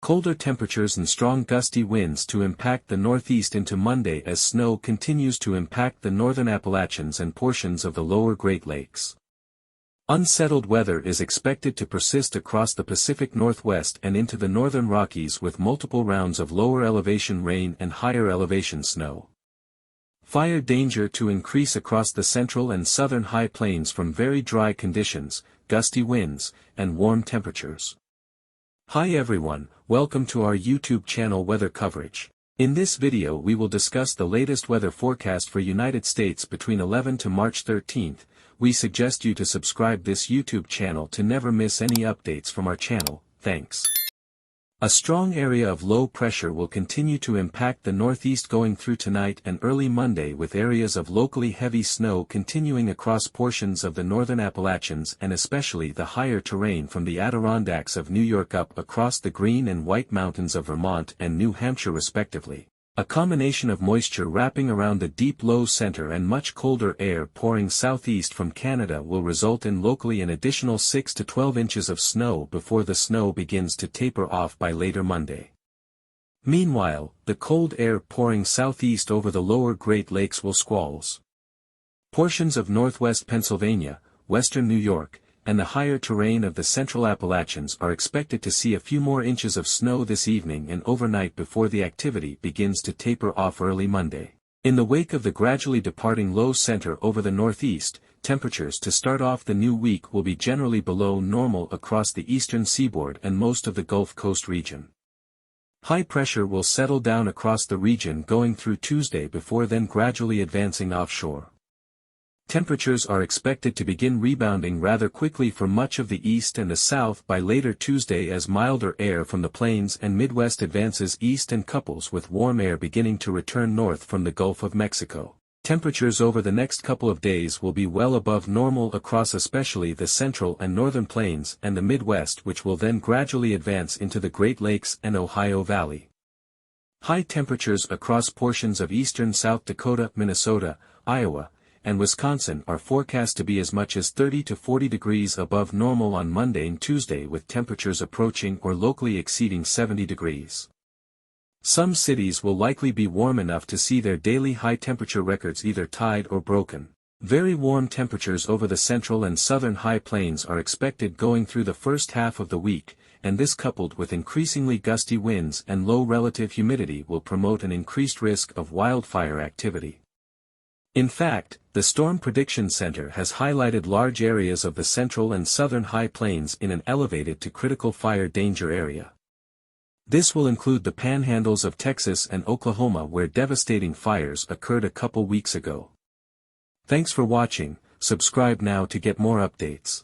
Colder temperatures and strong gusty winds to impact the northeast into Monday as snow continues to impact the northern Appalachians and portions of the lower Great Lakes. Unsettled weather is expected to persist across the Pacific Northwest and into the northern Rockies with multiple rounds of lower elevation rain and higher elevation snow. Fire danger to increase across the central and southern high plains from very dry conditions, gusty winds, and warm temperatures. Hi everyone, welcome to our YouTube channel weather coverage. In this video we will discuss the latest weather forecast for United States between 11 to March 13th. We suggest you to subscribe this YouTube channel to never miss any updates from our channel, thanks. A strong area of low pressure will continue to impact the northeast going through tonight and early Monday with areas of locally heavy snow continuing across portions of the northern Appalachians and especially the higher terrain from the Adirondacks of New York up across the Green and White Mountains of Vermont and New Hampshire respectively. A combination of moisture wrapping around the deep low center and much colder air pouring southeast from Canada will result in locally an additional 6 to 12 inches of snow before the snow begins to taper off by later Monday. Meanwhile, the cold air pouring southeast over the lower Great Lakes will squalls. Portions of northwest Pennsylvania, western New York, and the higher terrain of the central Appalachians are expected to see a few more inches of snow this evening and overnight before the activity begins to taper off early Monday. In the wake of the gradually departing low center over the northeast, temperatures to start off the new week will be generally below normal across the eastern seaboard and most of the Gulf Coast region. High pressure will settle down across the region going through Tuesday before then gradually advancing offshore. Temperatures are expected to begin rebounding rather quickly for much of the east and the south by later Tuesday as milder air from the plains and Midwest advances east and couples with warm air beginning to return north from the Gulf of Mexico. Temperatures over the next couple of days will be well above normal across especially the central and northern plains and the Midwest, which will then gradually advance into the Great Lakes and Ohio Valley. High temperatures across portions of eastern South Dakota, Minnesota, Iowa, and Wisconsin are forecast to be as much as 30 to 40 degrees above normal on Monday and Tuesday with temperatures approaching or locally exceeding 70 degrees. Some cities will likely be warm enough to see their daily high temperature records either tied or broken. Very warm temperatures over the central and southern high plains are expected going through the first half of the week, and this coupled with increasingly gusty winds and low relative humidity will promote an increased risk of wildfire activity. In fact, the Storm Prediction Center has highlighted large areas of the central and southern high plains in an elevated to critical fire danger area. This will include the panhandles of Texas and Oklahoma where devastating fires occurred a couple weeks ago. Thanks for watching, subscribe now to get more updates.